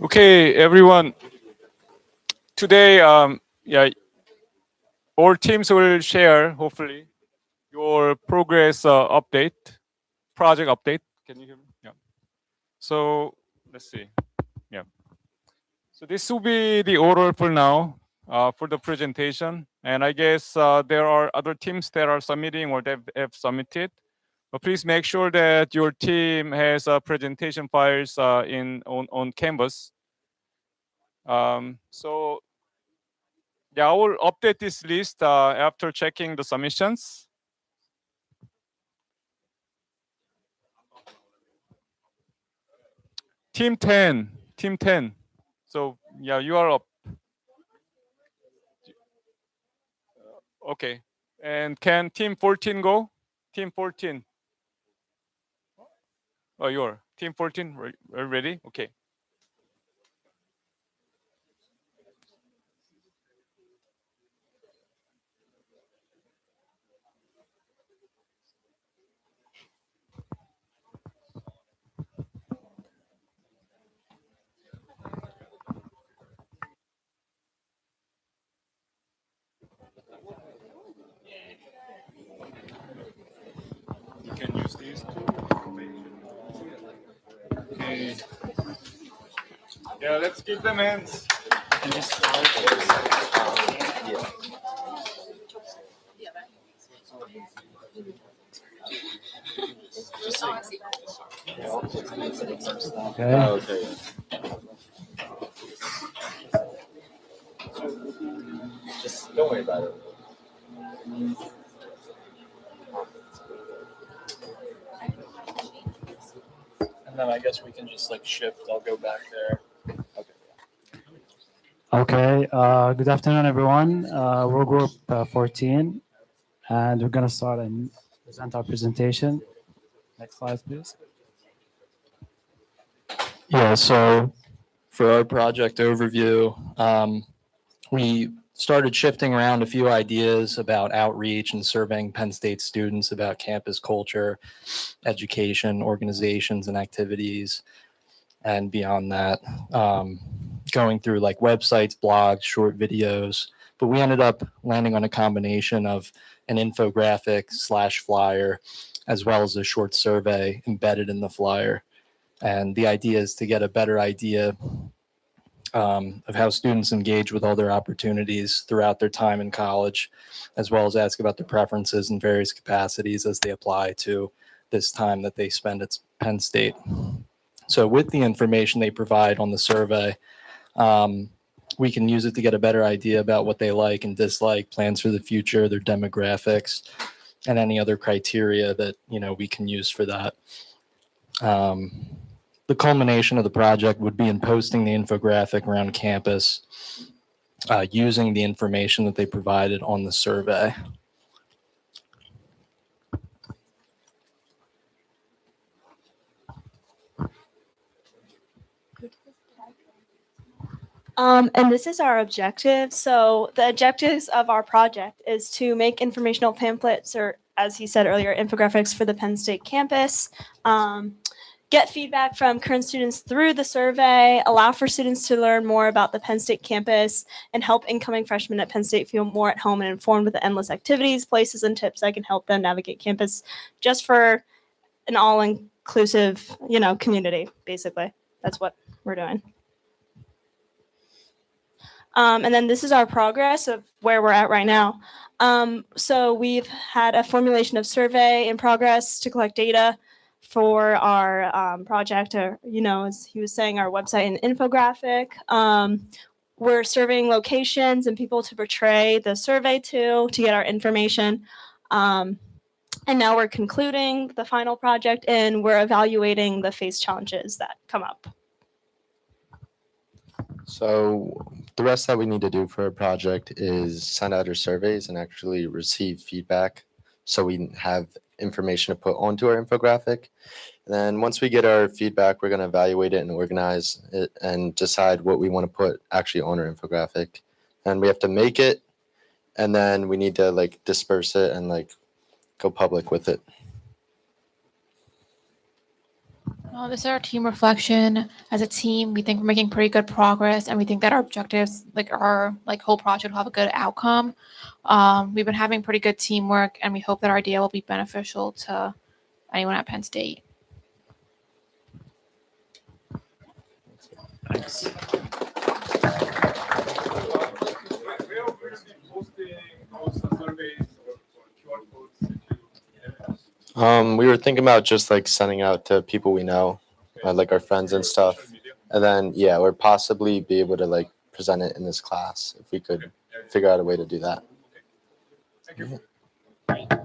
Okay, everyone. Today, yeah, all teams will share, hopefully, your progress update, project update. Can you hear me? Yeah. So let's see. Yeah. So this will be the order for now for the presentation, and I guess there are other teams that are submitting or that have submitted. But please make sure that your team has presentation files in on Canvas. So yeah, I will update this list after checking the submissions. Team 10, Team 10. So yeah, you are up. Okay. And can Team 14 go? Team 14. Oh, you're Team 14 ready? Okay. You can use these two. Okay. Yeah, let's give them hands. Okay. Okay. Just don't worry about it. And then I guess we can just like shift. I'll go back there. Okay. Good afternoon, everyone. We're group 14, and we're gonna start and present our presentation. Next slide, please. Yeah, so for our project overview, we started shifting around a few ideas about outreach and surveying Penn State students about campus culture, education, organizations, and activities, and beyond that, going through like websites, blogs, short videos. But we ended up landing on a combination of an infographic / flyer, as well as a short survey embedded in the flyer. And the idea is to get a better idea of how students engage with all their opportunities throughout their time in college, as well as ask about their preferences in various capacities as they apply to this time that they spend at Penn State. So with the information they provide on the survey, we can use it to get a better idea about what they like and dislike, plans for the future, their demographics, and any other criteria that we can use for that. The culmination of the project would be in posting the infographic around campus using the information that they provided on the survey. And this is our objective. So the objectives of our project is to make informational pamphlets, or as he said earlier, infographics for the Penn State campus, get feedback from current students through the survey, allow for students to learn more about the Penn State campus, and help incoming freshmen at Penn State feel more at home and informed with the endless activities, places, and tips that can help them navigate campus, just for an all-inclusive, community, basically. That's what we're doing. And then this is our progress of where we're at right now. So we've had a formulation of survey in progress to collect data for our project, or, as he was saying, our website and infographic. We're surveying locations and people to portray the survey to get our information. And now we're concluding the final project, and we're evaluating the phase challenges that come up. So the rest that we need to do for a project is send out our surveys and actually receive feedback so we have information to put onto our infographic. And then once we get our feedback, we're going to evaluate it and organize it and decide what we want to put actually on our infographic. And we have to make it, and then we need to disperse it and go public with it. This is our team reflection. As a team, we think we're making pretty good progress, and we think that our objectives, like our whole project, will have a good outcome. We've been having pretty good teamwork, and we hope that our idea will be beneficial to anyone at Penn State. Thanks. We were thinking about just like sending out to people we know, like our friends and stuff. And then, yeah, or possibly be able to like present it in this class if we could figure out a way to do that. Thank you. And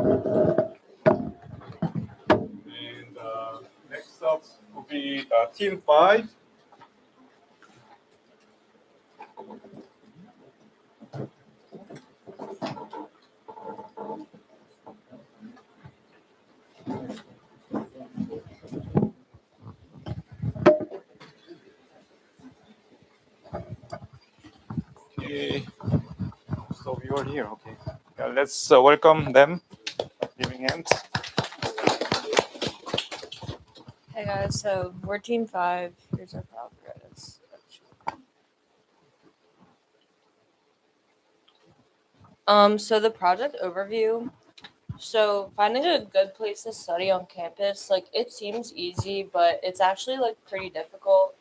next up will be Team 5. Okay. So we are here. Okay. Yeah, let's welcome them. Giving hands. Hey guys, so we're Team 5. Here's our progress. So the project overview. So finding a good place to study on campus, like it seems easy, but it's actually like pretty difficult.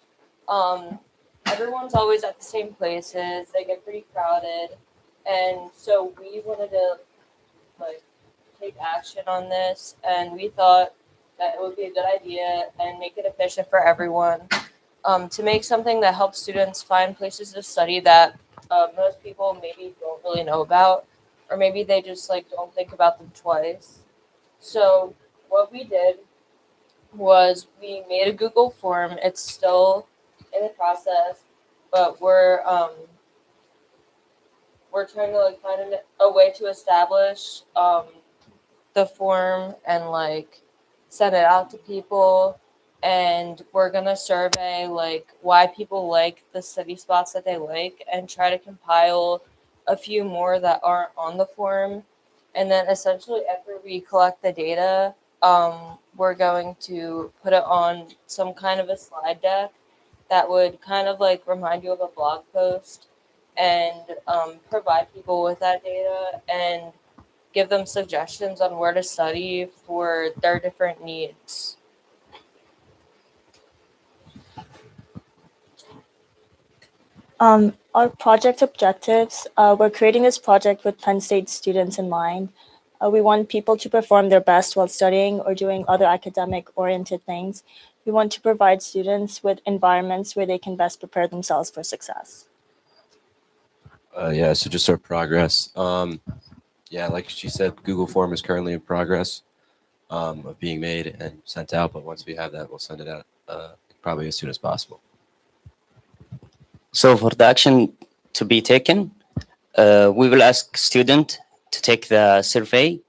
Everyone's always at the same places. They get pretty crowded, and so we wanted to like take action on this, and we thought that it would be a good idea and make it efficient for everyone. To make something that helps students find places to study that most people maybe don't really know about, or maybe they just like don't think about them twice. So what we did was we made a Google form. It's still in the process, but we're trying to like find a way to establish the form and like send it out to people. And we're gonna survey like why people like the study spots that they like and try to compile a few more that aren't on the form. And then essentially after we collect the data, we're going to put it on some kind of a slide deck that would kind of like remind you of a blog post and provide people with that data and give them suggestions on where to study for their different needs. Our project objectives, we're creating this project with Penn State students in mind. We want people to perform their best while studying or doing other academic-oriented things. We want to provide students with environments where they can best prepare themselves for success. Yeah, so just our progress. Yeah, like she said, Google form is currently in progress of being made and sent out. But once we have that, we'll send it out probably as soon as possible. So for the action to be taken, we will ask student to take the survey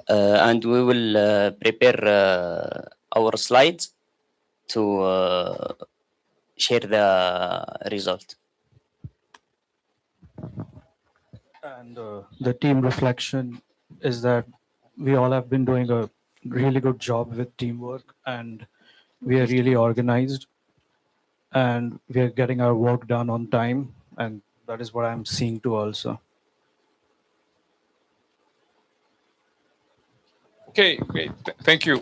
and we will prepare our slides to share the result. And the team reflection is that we all have been doing a really good job with teamwork, and we are really organized, and we are getting our work done on time, and that is what I'm seeing too also. Okay, great. Thank you.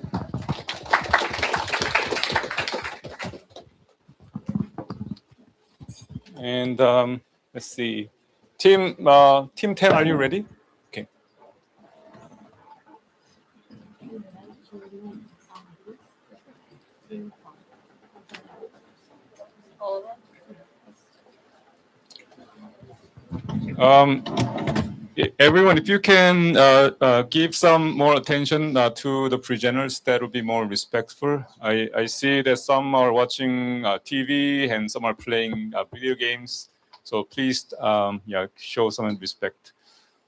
And let's see. Team 10, are you ready? Okay. Everyone, if you can give some more attention to the presenters, that would be more respectful. I see that some are watching TV and some are playing video games. So please, yeah, show some respect.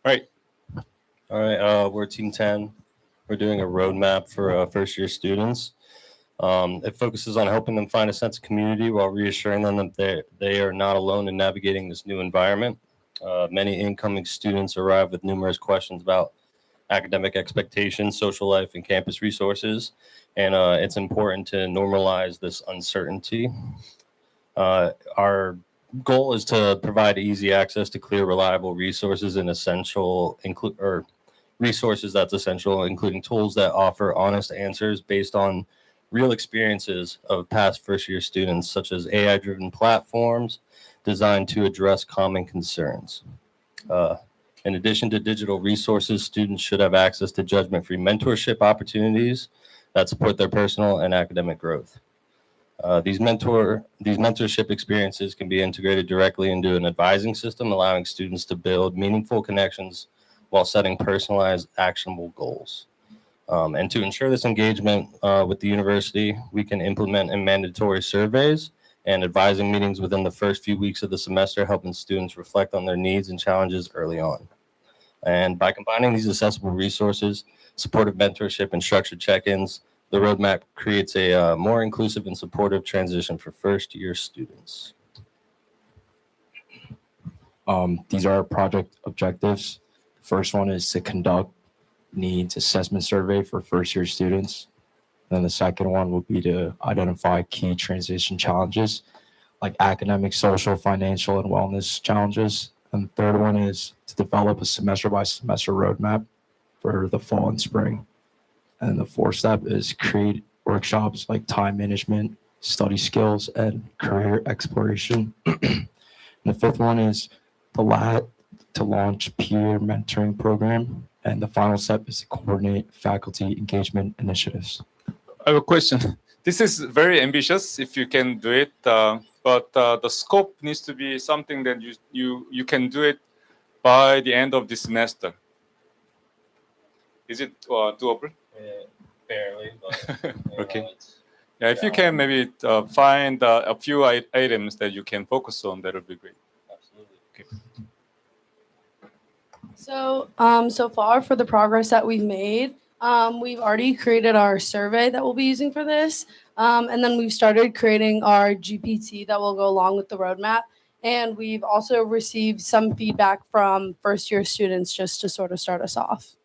Right. All right, we're Team 10. We're doing a roadmap for first-year students. It focuses on helping them find a sense of community while reassuring them that they are not alone in navigating this new environment. Many incoming students arrive with numerous questions about academic expectations, social life, and campus resources. And it's important to normalize this uncertainty. Our goal is to provide easy access to clear, reliable resources and resources that's essential, including tools that offer honest answers based on real experiences of past first-year students, such as AI-driven platforms designed to address common concerns. In addition to digital resources, students should have access to judgment-free mentorship opportunities that support their personal and academic growth. These mentorship experiences can be integrated directly into an advising system, allowing students to build meaningful connections while setting personalized, actionable goals. And to ensure this engagement with the university, we can implement mandatory surveys and advising meetings within the first few weeks of the semester, helping students reflect on their needs and challenges early on. And by combining these accessible resources, supportive mentorship, and structured check-ins, the roadmap creates a more inclusive and supportive transition for first-year students. These are our project objectives. The first one is to conduct needs assessment survey for first-year students. Then the second one will be to identify key transition challenges like academic, social, financial, and wellness challenges. And the third one is to develop a semester-by-semester roadmap for the fall and spring. And the fourth step is create workshops like time management, study skills, and career exploration. And the fifth one is to launch peer mentoring program. And the final step is to coordinate faculty engagement initiatives. I have a question. This is very ambitious if you can do it, but the scope needs to be something that you can do it by the end of this semester. Is it doable? Barely, but okay. Yeah, if you can maybe find a few items that you can focus on, that would be great. Absolutely. Okay. So, so far for the progress that we've made, we've already created our survey that we'll be using for this. And then we've started creating our GPT that will go along with the roadmap. And we've also received some feedback from first-year students just to sort of start us off.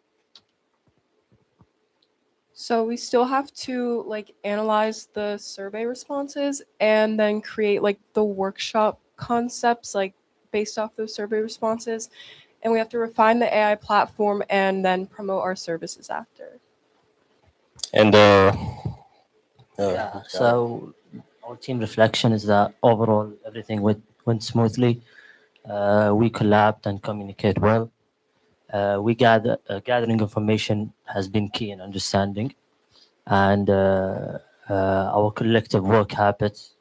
So we still have to analyze the survey responses and then create the workshop concepts based off those survey responses. And we have to refine the AI platform and then promote our services after. And so our team reflection is that overall everything went smoothly. We collabed and communicate well. Gathering information has been key in understanding, and our collective work habits,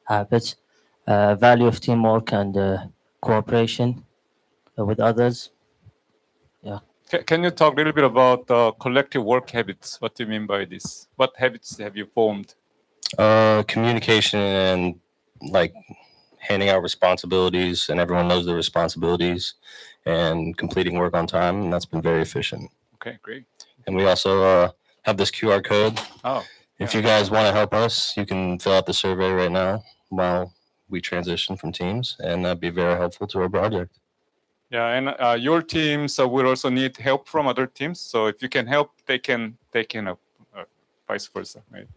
value of teamwork and cooperation with others. Yeah. Can you talk a little bit about collective work habits? What do you mean by this? What habits have you formed? Communication and handing out responsibilities, and everyone knows their responsibilities, and completing work on time, and that's been very efficient. Okay, great. And we also have this QR code. Oh. If you guys want to help us, you can fill out the survey right now while we transition from teams, and that'd be very helpful to our project. Yeah, and your teams will also need help from other teams. So if you can help, they can help, vice versa, right?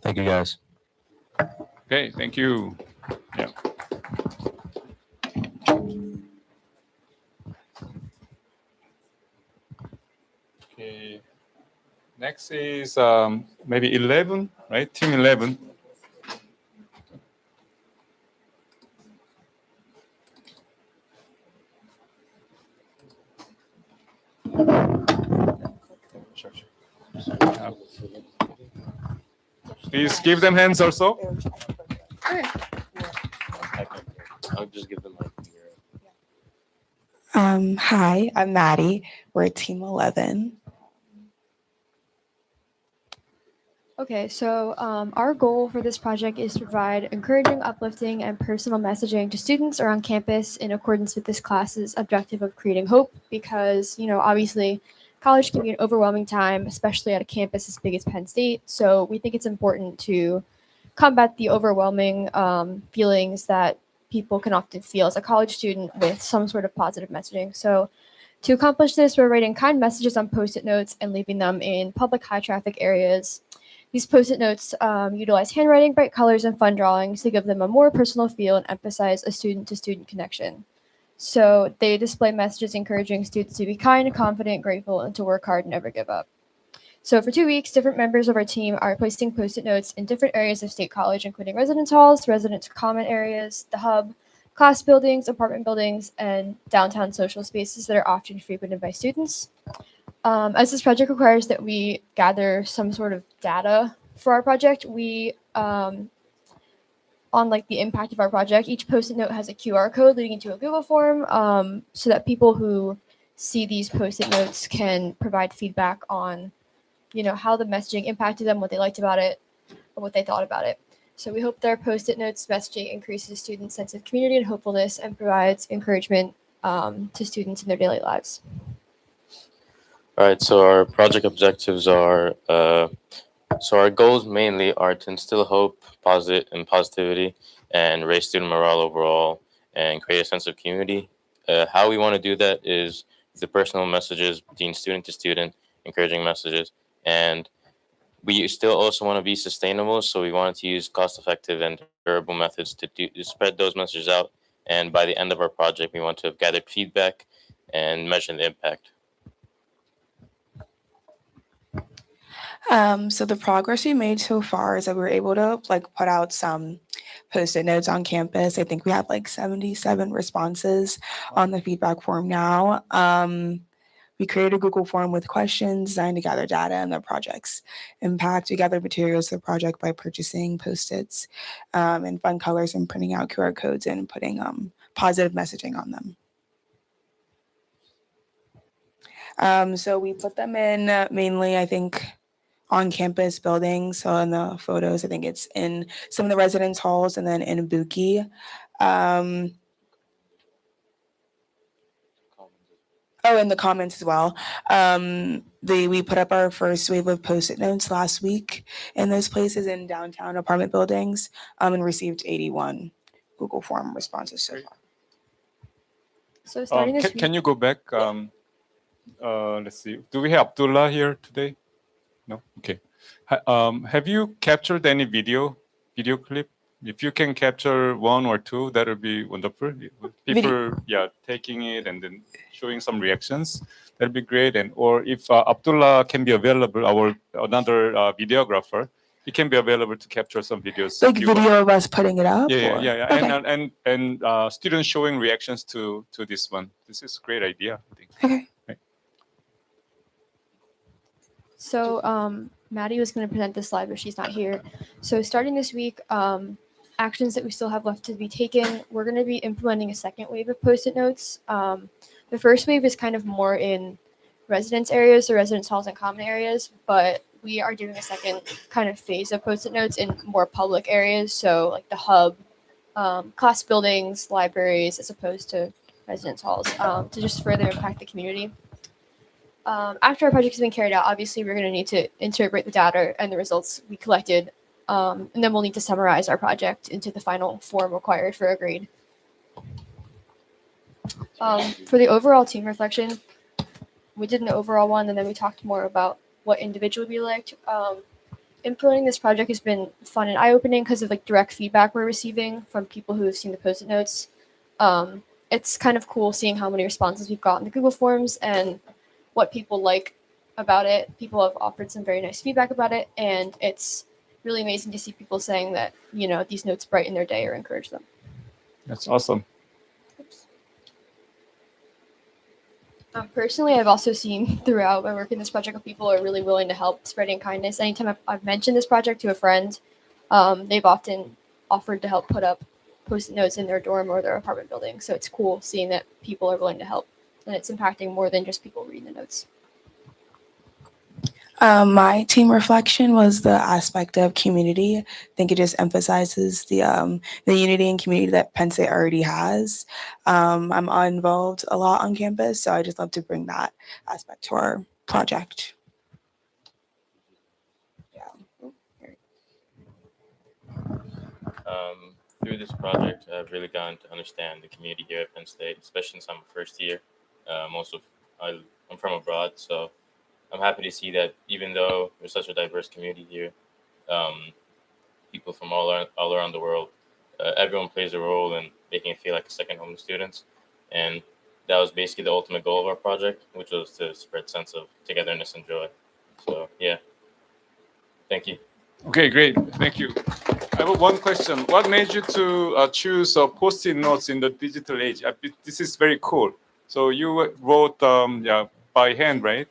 Thank you, guys. Okay, thank you. Yeah. Okay. Next is maybe 11, right? Team 11. Please give them hands also. I'll just give them Hi, I'm Maddie. We're team 11. Okay, so our goal for this project is to provide encouraging, uplifting, and personal messaging to students around campus in accordance with this class's objective of creating hope, because, obviously college can be an overwhelming time, especially at a campus as big as Penn State. So we think it's important to combat the overwhelming feelings that people can often feel as a college student with some sort of positive messaging. So to accomplish this, we're writing kind messages on Post-it notes and leaving them in public high traffic areas. These Post-it notes utilize handwriting, bright colors, and fun drawings to give them a more personal feel and emphasize a student-to-student connection. So they display messages encouraging students to be kind, confident, grateful, and to work hard and never give up. So for 2 weeks, different members of our team are posting Post-it notes in different areas of State College, including residence halls, residence common areas, the hub, class buildings, apartment buildings, and downtown social spaces that are often frequented by students. As this project requires that we gather some sort of data for our project, we on like the impact of our project, each Post-it note has a QR code leading into a Google form, so that people who see these Post-it notes can provide feedback on, how the messaging impacted them, what they liked about it, or what they thought about it. So we hope that our Post-it notes messaging increases students' sense of community and hopefulness and provides encouragement to students in their daily lives. All right, so our project objectives are, so our goals mainly are to instill hope, positivity, and raise student morale overall, and create a sense of community. How we want to do that is the personal messages between student to student, encouraging messages, and we still also want to be sustainable, so we wanted to use cost-effective and durable methods to spread those messages out. And by the end of our project, we want to have gathered feedback and measure the impact. So the progress we made so far is that we were able to put out some Post-it notes on campus. I think we have 77 responses on the feedback form now. We created a Google form with questions designed to gather data on the project's impact. We gathered materials for the project by purchasing Post-its and fun colors and printing out QR codes and putting positive messaging on them. So we put them in mainly, I think, on campus buildings. So in the photos, I think it's in some of the residence halls and then in Buki. In the comments as well. We put up our first wave of Post-it notes last week in those places in downtown apartment buildings and received 81 Google form responses so far. So starting this week, Can you go back? Let's see. Do we have Abdullah here today? No? Okay. Have you captured any video clip? If you can capture one or two, that would be wonderful. People, taking it and then showing some reactions, that'd be great. And or if Abdullah can be available, another videographer, he can be available to capture some videos. Video of us putting it up? Yeah. Okay. And students showing reactions to this one. This is a great idea, I think. Okay. Right. So Maddie was going to present this slide, but she's not here. So starting this week, actions that we still have left to be taken, we're going to be implementing a second wave of Post-it notes. The first wave is kind of more in residence areas or residence halls and common areas, but we are doing a second kind of phase of Post-it notes in more public areas, so like the hub, class buildings, libraries, as opposed to residence halls, to just further impact the community. After our project has been carried out, obviously we're going to need to interpret the data and the results we collected, and then we'll need to summarize our project into the final form required for a grade. For the overall team reflection, we did an overall one, and then we talked more about what individual we liked. Implementing this project has been fun and eye-opening because of direct feedback we're receiving from people who have seen the Post-it notes. It's kind of cool seeing how many responses we've got in the Google Forms and what people like about it. People have offered some very nice feedback about it, and it's really amazing to see people saying that, these notes brighten their day or encourage them. That's awesome. Personally, I've also seen throughout my work in this project that people are really willing to help spreading kindness. Anytime I've mentioned this project to a friend, they've often offered to help put up Post-it notes in their dorm or their apartment building. So it's cool seeing that people are willing to help, and it's impacting more than just people reading the notes. My team reflection was the aspect of community. I think it just emphasizes the unity and community that Penn State already has. I'm involved a lot on campus, so I just love to bring that aspect to our project. through this project, I've really gotten to understand the community here at Penn State, especially since I'm a first year. I'm from abroad, so I'm happy to see that even though there's such a diverse community here, people from all around the world, everyone plays a role in making it feel like a second home to students. And that was basically the ultimate goal of our project, which was to spread sense of togetherness and joy. So yeah, thank you. Okay, great. Thank you. I have one question. What made you to choose post-it notes in the digital age? This is very cool. So you wrote by hand, right?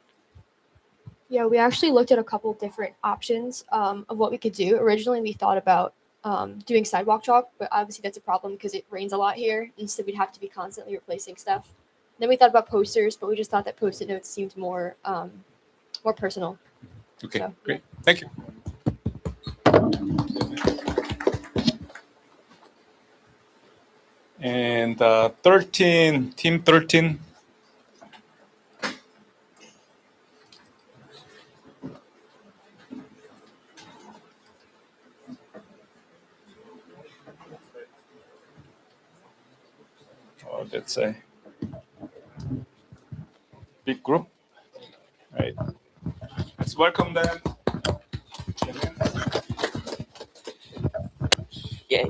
Yeah, we actually looked at a couple different options of what we could do. Originally, we thought about doing sidewalk chalk, but obviously that's a problem because it rains a lot here, and so we'd have to be constantly replacing stuff. Then we thought about posters, but we just thought that post-it notes seemed more personal. Okay, So, great. Thank you. And 13, team 13. Oh, that's a big group. Right. Let's welcome them. Yeah.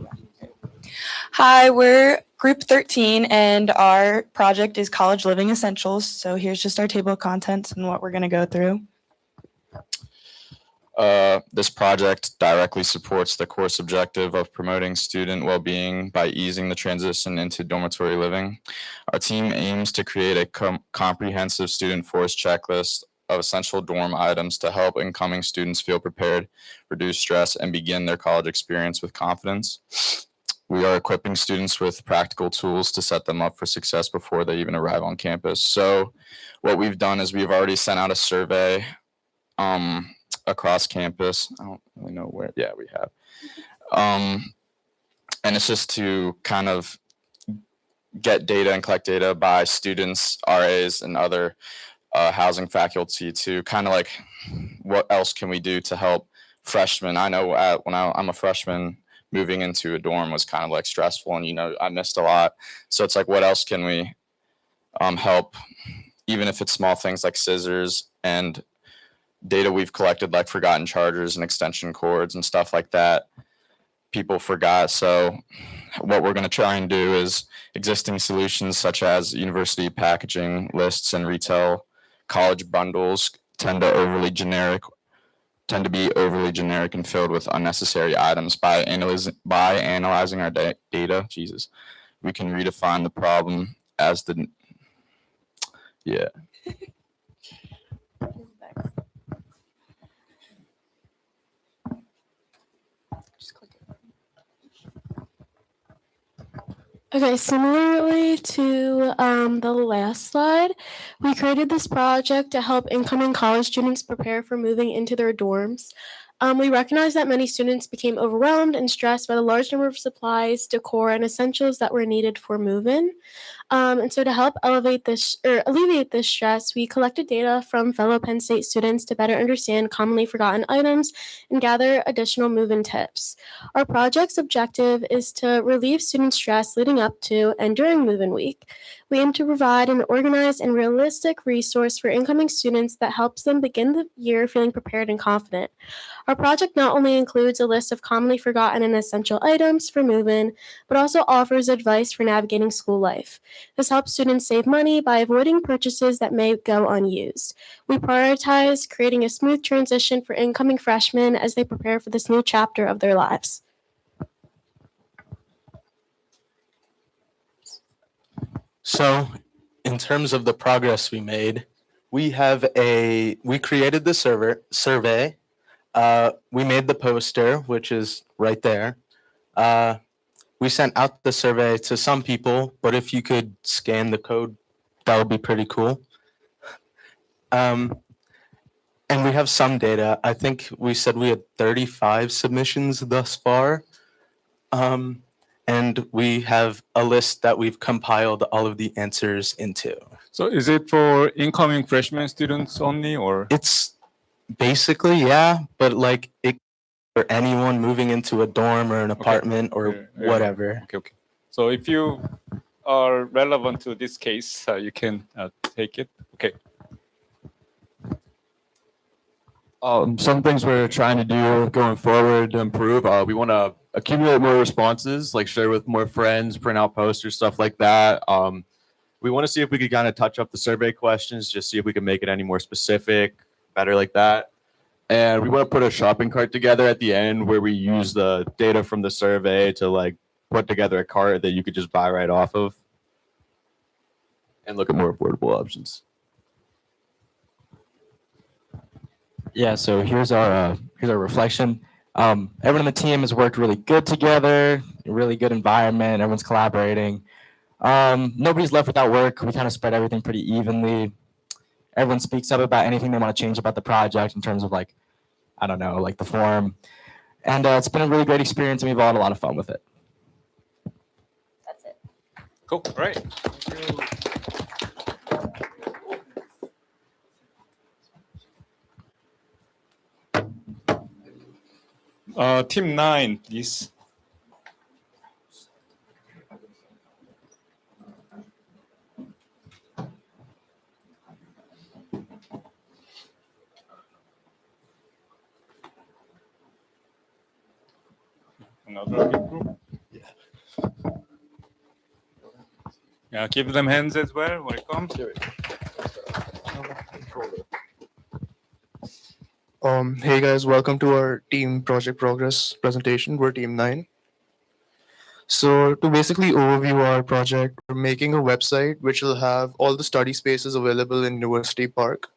Hi, we're group 13 and our project is College Living Essentials. So here's just our table of contents and what we're going to go through. This project directly supports the course objective of promoting student well-being by easing the transition into dormitory living. Our team aims to create a comprehensive student force checklist of essential dorm items to help incoming students feel prepared, reduce stress, and begin their college experience with confidence. We are equipping students with practical tools to set them up for success before they even arrive on campus. So what we've done is we've already sent out a survey across campus. I don't really know where. Yeah, we have. And it's just to kind of get data and collect data by students, RAs, and other housing faculty to kind of like, what else can we do to help freshmen? I know when I'm a freshman, moving into a dorm was kind of like stressful, and I missed a lot. So it's like, what else can we help, even if it's small things like scissors and data we've collected, like forgotten chargers and extension cords and stuff like that. People forgot. So what we're going to try and do is existing solutions such as university packaging lists and retail college bundles tend to be overly generic and filled with unnecessary items. By analyzing our data, we can redefine the problem as Okay, similarly to the last slide, we created this project to help incoming college students prepare for moving into their dorms. We recognize that many students became overwhelmed and stressed by the large number of supplies, decor, and essentials that were needed for move-in. And so to help alleviate this stress, we collected data from fellow Penn State students to better understand commonly forgotten items and gather additional move-in tips. Our project's objective is to relieve student stress leading up to and during move-in week. We aim to provide an organized and realistic resource for incoming students that helps them begin the year feeling prepared and confident. Our project not only includes a list of commonly forgotten and essential items for move-in, but also offers advice for navigating school life. This helps students save money by avoiding purchases that may go unused. We prioritize creating a smooth transition for incoming freshmen as they prepare for this new chapter of their lives. So in terms of the progress we made, we created the survey. We made the poster, which is right there. We sent out the survey to some people, but if you could scan the code, that would be pretty cool. And we have some data. I think we said we had 35 submissions thus far. And we have a list that we've compiled all of the answers into. So is it for incoming freshman students only, or? It's basically, yeah, but like it for anyone moving into a dorm or an apartment or whatever. Okay. So if you are relevant to this case, you can take it. Okay. Some things we're trying to do going forward to improve. We want to accumulate more responses, like share with more friends, print out posters, stuff like that. We want to see if we could kind of touch up the survey questions, just see if we can make it any more specific, better like that. And we want to put a shopping cart together at the end where we use the data from the survey to like put together a cart that you could just buy right off of and look at more affordable options. Yeah, so here's our reflection. Everyone on the team has worked really good together, a really good environment. Everyone's collaborating. Nobody's left without work. We kind of spread everything pretty evenly. Everyone speaks up about anything they want to change about the project in terms of like, I don't know, like the form. And it's been a really great experience, and we've all had a lot of fun with it. That's it. Cool. All right. Team 9, please. Another big group. Yeah, give them hands as well. Welcome. Hey guys, welcome to our team project progress presentation. We're team 9. So to basically overview our project, we're making a website which will have all the study spaces available in University Park.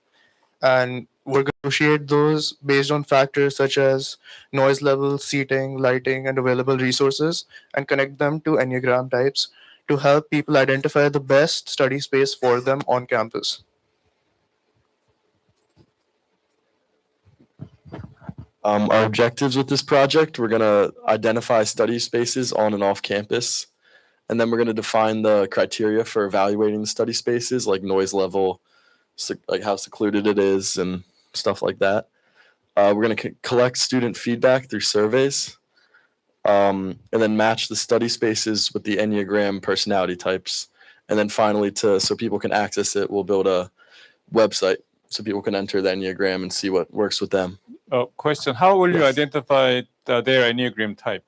And we're going to negotiate those based on factors such as noise level, seating, lighting, and available resources, and connect them to Enneagram types to help people identify the best study space for them on campus. Our objectives with this project, we're going to identify study spaces on and off campus. And then we're going to define the criteria for evaluating the study spaces, like noise level, like how secluded it is and stuff like that. We're going to collect student feedback through surveys, and then match the study spaces with the Enneagram personality types. And then finally, so people can access it, we'll build a website so people can enter the Enneagram and see what works with them. Question: how will you identify their Enneagram type?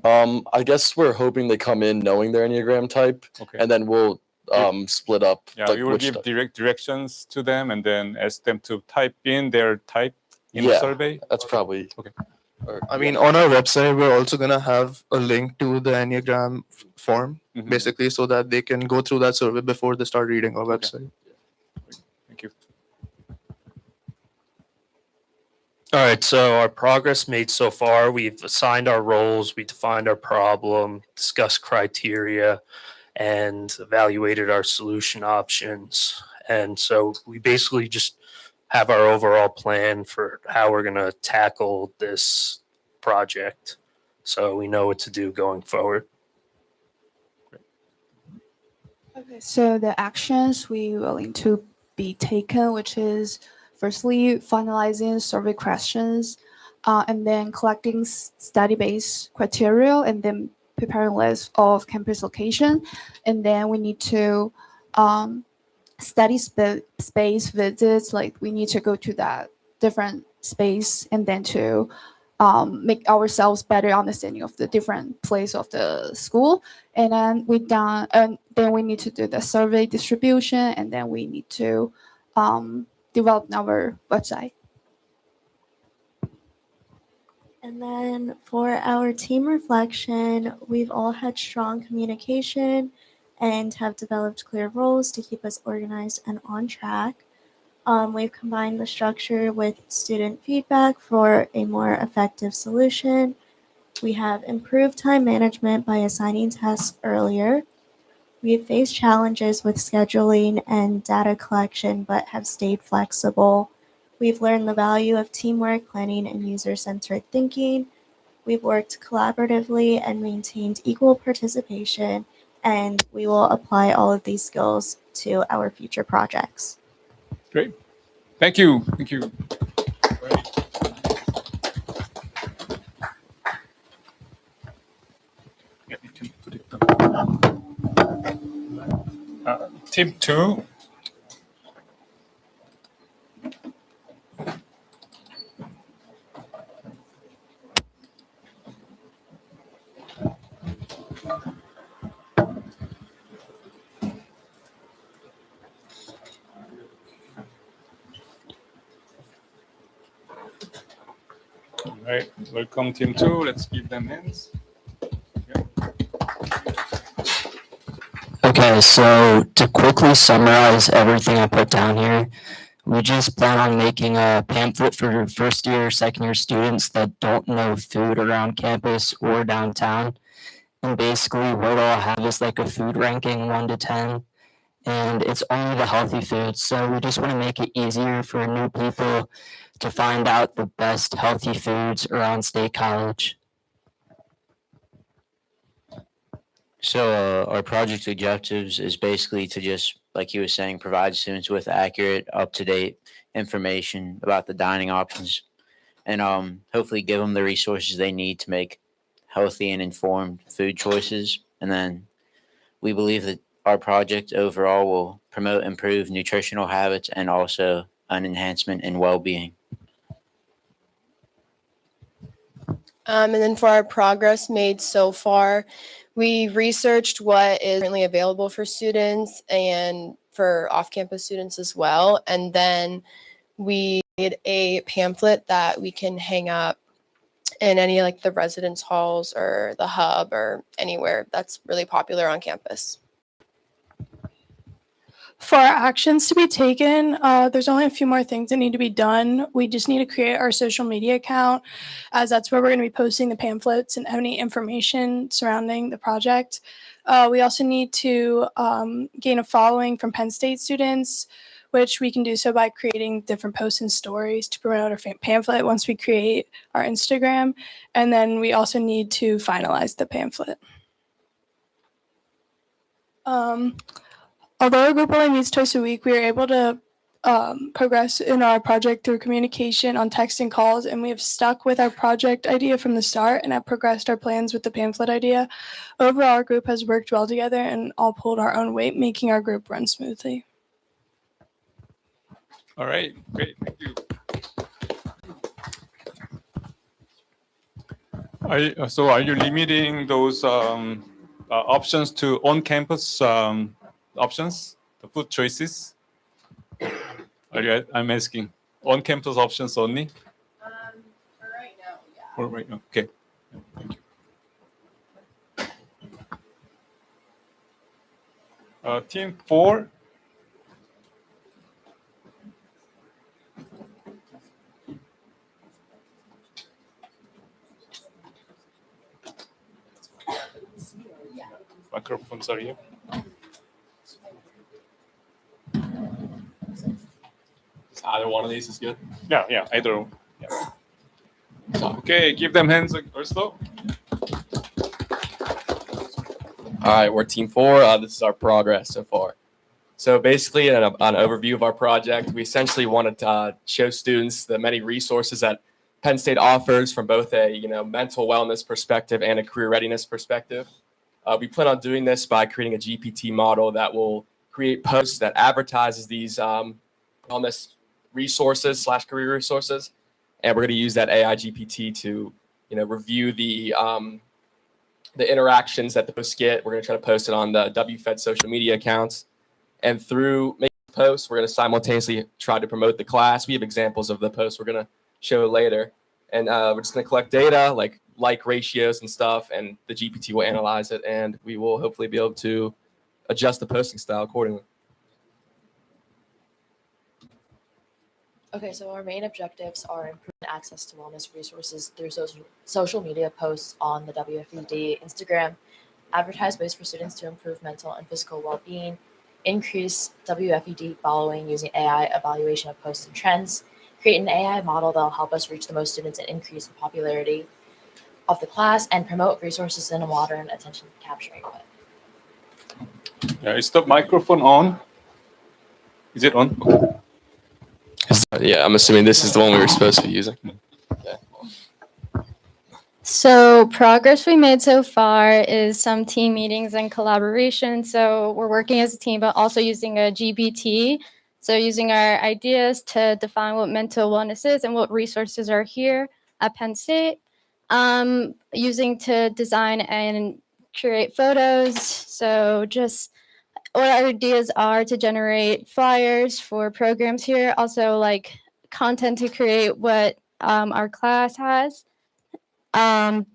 I guess we're hoping they come in knowing their Enneagram type, and then we'll split up. Yeah, like you will give directions to them and then ask them to type in their type in the survey. That's probably okay. I mean, on our website, we're also going to have a link to the Enneagram form, basically, so that they can go through that survey before they start reading our website. Thank you. All right, so our progress made so far, we've assigned our roles, we defined our problem, discussed criteria, and evaluated our solution options. And so we basically just have our overall plan for how we're going to tackle this project, so we know what to do going forward. Okay, so the actions we willing to be taken, which is firstly finalizing survey questions, and then collecting study-based criteria, and then preparing list of campus location, and then we need to study space visits. Like we need to go to that different space, and then to make ourselves better understanding of the different place of the school. And then we need to do the survey distribution, and then we need to develop our website. And then for our team reflection, we've all had strong communication and have developed clear roles to keep us organized and on track. We've combined the structure with student feedback for a more effective solution. We have improved time management by assigning tasks earlier. We have faced challenges with scheduling and data collection, but have stayed flexible. We've learned the value of teamwork, planning, and user-centered thinking. We've worked collaboratively and maintained equal participation, and we will apply all of these skills to our future projects. Great. Thank you. Thank you. Team 2. All right, welcome Team 2. Let's give them hands. Okay, so to quickly summarize everything I put down here, we just plan on making a pamphlet for first year, second year students that don't know food around campus or downtown. And basically what it'll have is like a food ranking 1 to 10. And it's only the healthy foods. So we just want to make it easier for new people to find out the best healthy foods around State College. So our project objectives is basically to just, like he was saying, provide students with accurate, up-to-date information about the dining options, and hopefully give them the resources they need to make healthy and informed food choices. And then we believe that our project overall will promote improved nutritional habits and also an enhancement in well-being. And then for our progress made so far, we researched what is currently available for students and for off-campus students as well. And then we made a pamphlet that we can hang up in any like the residence halls or the hub or anywhere that's really popular on campus. For our actions to be taken, there's only a few more things that need to be done. We just need to create our social media account, as that's where we're going to be posting the pamphlets and any information surrounding the project. We also need to gain a following from Penn State students, which we can do so by creating different posts and stories to promote our pamphlet once we create our Instagram. And then we also need to finalize the pamphlet. Although our group only meets twice a week, we are able to progress in our project through communication on text and calls, and we have stuck with our project idea from the start and have progressed our plans with the pamphlet idea. Overall, our group has worked well together and all pulled our own weight, making our group run smoothly. All right, great, thank you. Are you limiting those options to on-campus options, the food choices? I'm asking, on-campus options only? For right now, yeah. For right now, okay. Thank you. Team 4. Microphones are here. Either one of these is good. Yeah, either. Yeah. Okay, give them hands first though. All right, we're Team 4. This is our progress so far. So basically, an overview of our project, we essentially wanted to show students the many resources that Penn State offers from both a mental wellness perspective and a career readiness perspective. We plan on doing this by creating a GPT model that will create posts that advertises these wellness resources / career resources, and we're going to use that AI GPT to review the interactions that the posts get. We're going to try to post it on the WFED social media accounts, and through making posts, we're going to simultaneously try to promote the class. We have examples of the posts we're going to show later, and we're just going to collect data like ratios and stuff, and the GPT will analyze it, and we will hopefully be able to adjust the posting style accordingly. Okay, so our main objectives are improving access to wellness resources through social media posts on the WFED Instagram, advertise ways for students to improve mental and physical well-being, increase WFED following using AI evaluation of posts and trends, create an AI model that will help us reach the most students and increase the popularity of the class, and promote resources in a modern attention capturing way. Yeah, is the microphone on? Is it on? Okay. Yeah, I'm assuming this is the one we were supposed to be using. Okay. So progress we made so far is some team meetings and collaboration. So we're working as a team, but also using a GPT. So using our ideas to define what mental wellness is and what resources are here at Penn State. Using to design and curate photos. So just what our ideas are to generate flyers for programs here. Also like content to create what our class has.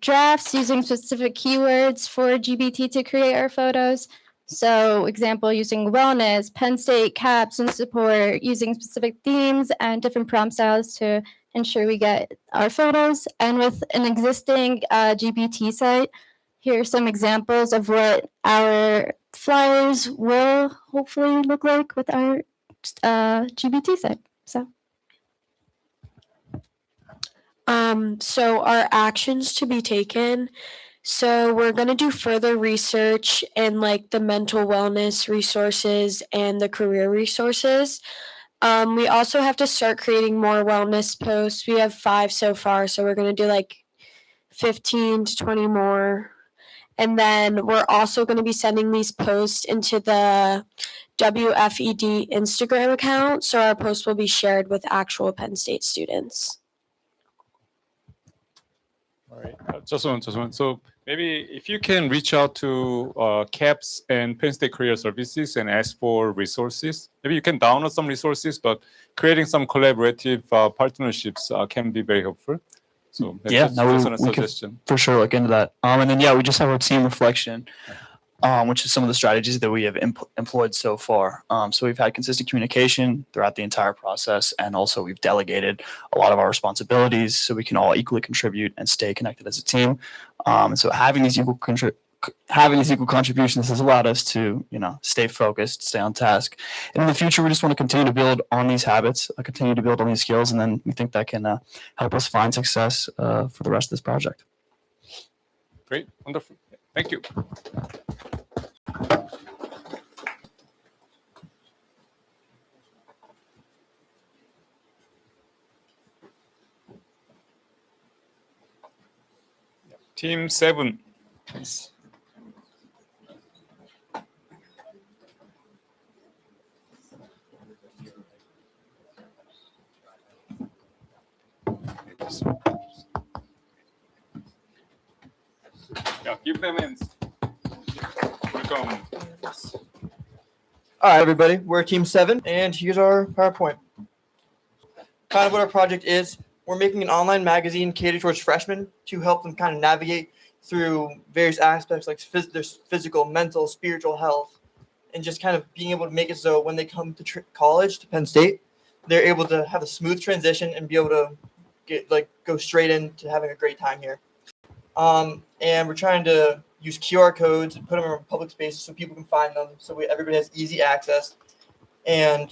Drafts using specific keywords for GBT to create our photos. So example, using wellness, Penn State, caps, and support, using specific themes and different prompt styles to ensure we get our photos. And with an existing GBT site, here are some examples of what our flyers will hopefully look like with our GBT site. So. So our actions to be taken. So we're going to do further research in like the mental wellness resources and the career resources. We also have to start creating more wellness posts. We have 5 so far, so we're going to do like 15 to 20 more. And then we're also going to be sending these posts into the WFED Instagram account, so our posts will be shared with actual Penn State students. All right, just one. So maybe if you can reach out to CAPS and Penn State Career Services and ask for resources. Maybe you can download some resources, but creating some collaborative partnerships can be very helpful. So yeah, just, no, just a we suggestion. could for sure look into that. And then yeah, we just have our team reflection, which is some of the strategies that we have employed so far. So we've had consistent communication throughout the entire process, and also we've delegated a lot of our responsibilities so we can all equally contribute and stay connected as a team. And so having these equal contributions has allowed us to, stay focused, stay on task. And in the future, we just want to continue to build on these habits, continue to build on these skills, and then we think that can help us find success for the rest of this project. Great, wonderful. Thank you. Team 7, please. Yeah, give them in. Welcome. All right, everybody, we're Team 7, and here's our PowerPoint. Kind of what our project is. We're making an online magazine catered towards freshmen to help them kind of navigate through various aspects like their physical, mental, spiritual health, and just kind of being able to make it so when they come to college, to Penn State, they're able to have a smooth transition and be able to go straight into having a great time here. And we're trying to use QR codes and put them in public spaces so people can find them, so everybody has easy access. And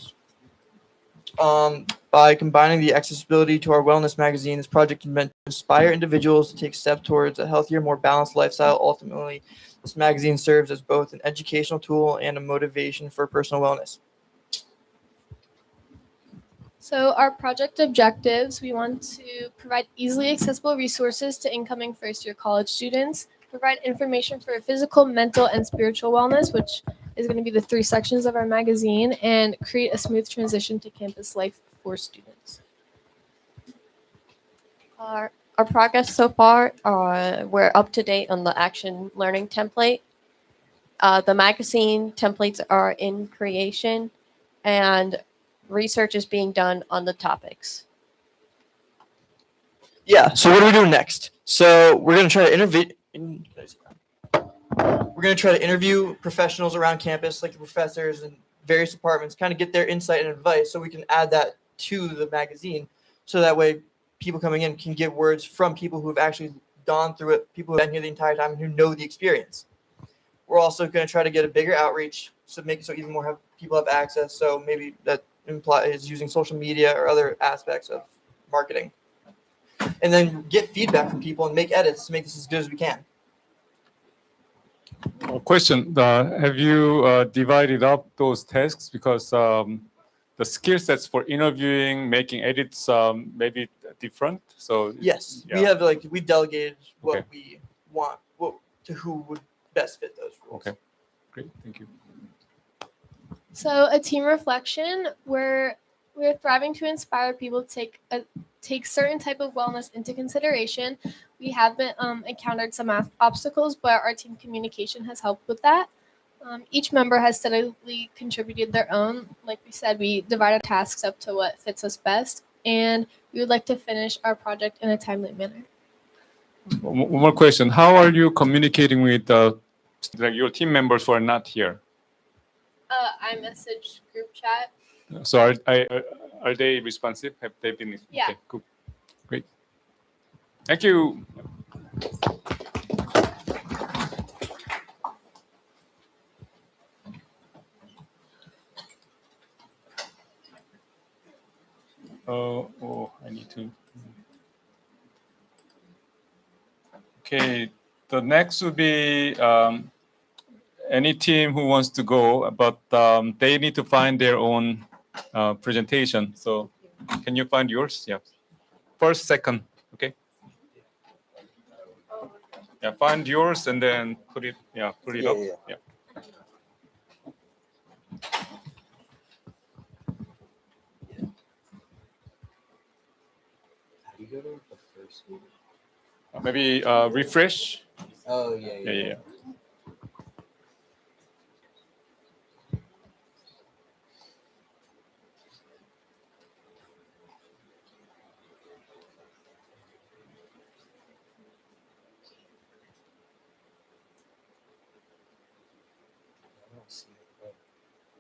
by combining the accessibility to our wellness magazine, this project is meant to inspire individuals to take steps towards a healthier, more balanced lifestyle. Ultimately, this magazine serves as both an educational tool and a motivation for personal wellness. So our project objectives, we want to provide easily accessible resources to incoming first-year college students, provide information for physical, mental, and spiritual wellness, which is going to be the 3 sections of our magazine, and create a smooth transition to campus life for students. Our progress so far, we're up to date on the action learning template. The magazine templates are in creation, and research is being done on the topics. Yeah, so what are we doing next? So we're going to try to interview professionals around campus, like the professors and various departments, kind of get their insight and advice so we can add that to the magazine. So that way people coming in can get words from people who have actually gone through it, people who have been here the entire time and who know the experience. We're also going to try to get a bigger outreach to make it so even more people have access. So maybe that implies using social media or other aspects of marketing. And then get feedback from people and make edits to make this as good as we can. Question, have you divided up those tasks? Because the skill sets for interviewing, making edits, maybe different. So Yes, yeah. we delegated what Okay. we want, to who would best fit those roles. Okay, great, thank you. So a team reflection, we're thriving to inspire people to take certain type of wellness into consideration. We have been encountered some obstacles, but our team communication has helped with that. Each member has steadily contributed their own. Like we said, we divide our tasks up to what fits us best, and we would like to finish our project in a timely manner. One more question: how are you communicating with your team members who are not here? iMessage group chat. So are they responsive? Have they been? Yeah. Okay, cool, great. Thank you. I need to. Okay, the next would be any team who wants to go, but they need to find their own presentation. So can you find yours? Yeah. First, second, okay? Yeah, find yours and then put it, put it up. Yeah. Maybe refresh. Oh, yeah. Yeah.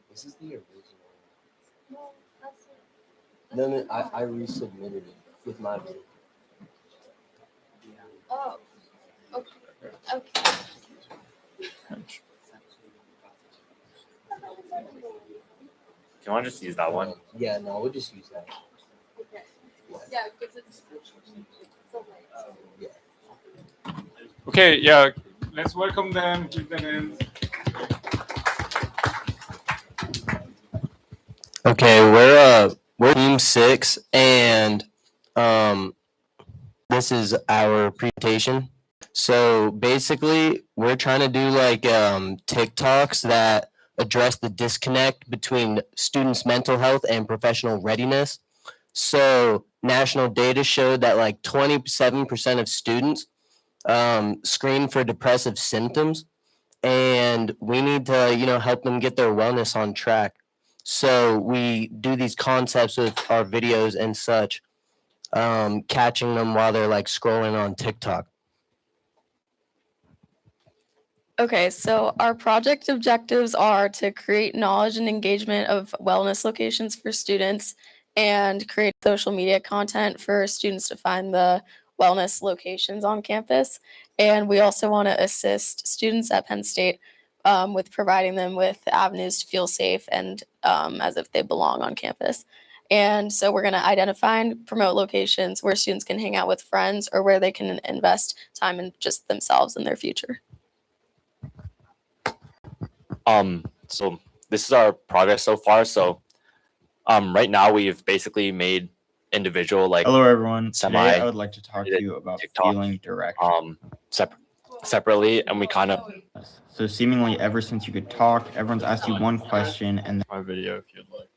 This is the original. No, that's it. No, I resubmitted it with my video. Oh. Okay. Okay. Can I just use that one? Yeah, no, we'll just use that. Okay. Yeah, because it's Okay, yeah. Let's welcome them. Give them in. Okay, we're team 6, and this is our presentation. So basically, we're trying to do like TikToks that address the disconnect between students' mental health and professional readiness. So national data showed that like 27% of students screen for depressive symptoms, and we need to help them get their wellness on track. So we do these concepts with our videos and such, catching them while they're like scrolling on TikTok. Okay, so our project objectives are to create knowledge and engagement of wellness locations for students and create social media content for students to find the wellness locations on campus. And we also want to assist students at Penn State with providing them with avenues to feel safe and as if they belong on campus. And so we're going to identify and promote locations where students can hang out with friends or where they can invest time in just themselves and their future. So this is our progress so far. So right now we've basically made individual like hello everyone. Semi Today I would like to talk to you about TikTok, feeling direction. Separately, and we kind of So seemingly ever since you could talk, everyone's asked you one question and my video if you'd like.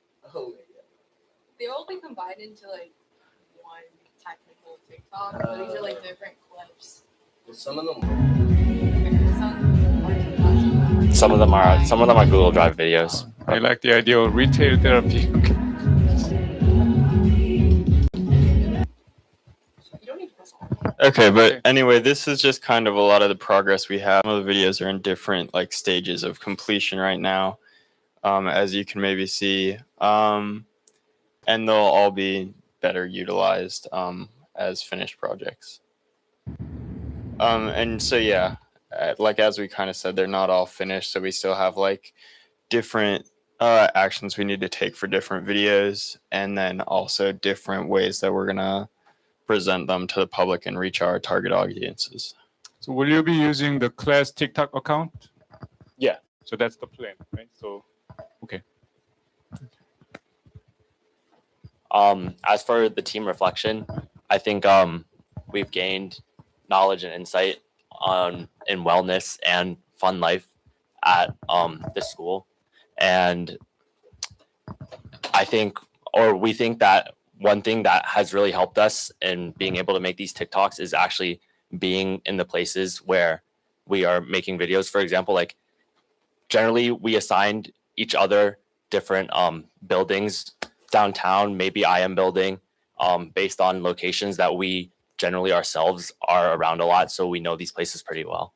They all like combined into like one technical TikTok, but these are like different clips. Some of them are Google Drive videos. I like the idea of retail therapy. Okay, but anyway, this is just kind of a lot of the progress we have. Some of the videos are in different like stages of completion right now, as you can maybe see, and they'll all be better utilized as finished projects. And so yeah, like as we kind of said, they're not all finished, so we still have like different actions we need to take for different videos, and then also different ways that we're gonna present them to the public and reach our target audiences. So will you be using the class TikTok account? Yeah. So that's the plan, right? So, okay. As for the team reflection, I think we've gained knowledge and insight in wellness and fun life at this school, and I think, or we think that one thing that has really helped us in being able to make these TikToks is actually being in the places where we are making videos. For example, like generally we assigned each other different buildings downtown, maybe IM building, based on locations that we generally ourselves are around a lot. So we know these places pretty well.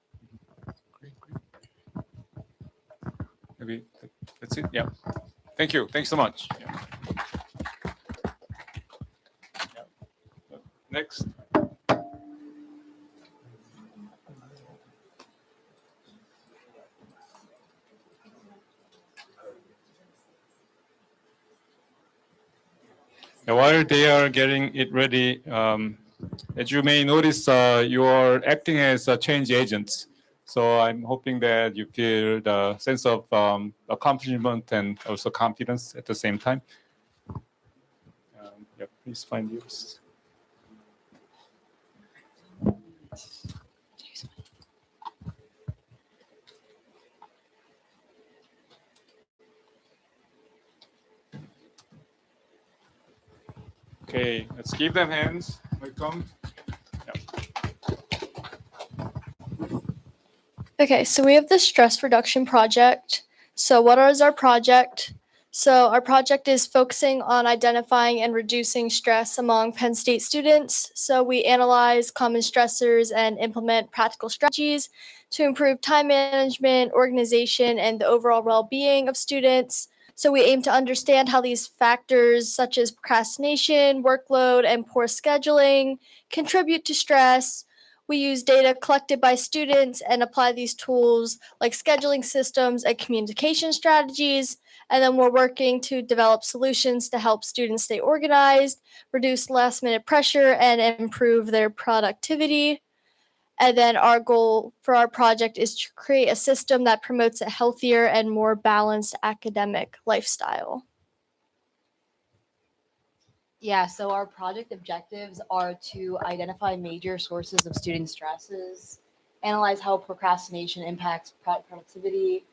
Maybe that's it. Yeah. Thank you. Thanks so much. Yeah. Yeah. Next. While they are getting it ready, as you may notice, you are acting as a change agents. So I'm hoping that you feel the sense of accomplishment and also confidence at the same time. Yeah, please find yours. Okay, let's give them hands. Welcome. Okay, so we have the stress reduction project. So what is our project? So our project is focusing on identifying and reducing stress among Penn State students. So we analyze common stressors and implement practical strategies to improve time management, organization, and the overall well-being of students. So we aim to understand how these factors such as procrastination, workload, and poor scheduling contribute to stress. We use data collected by students and apply these tools like scheduling systems and communication strategies. And then we're working to develop solutions to help students stay organized, reduce last minute pressure, and improve their productivity. And then our goal for our project is to create a system that promotes a healthier and more balanced academic lifestyle. Yeah, so our project objectives are to identify major sources of student stresses, analyze how procrastination impacts productivity,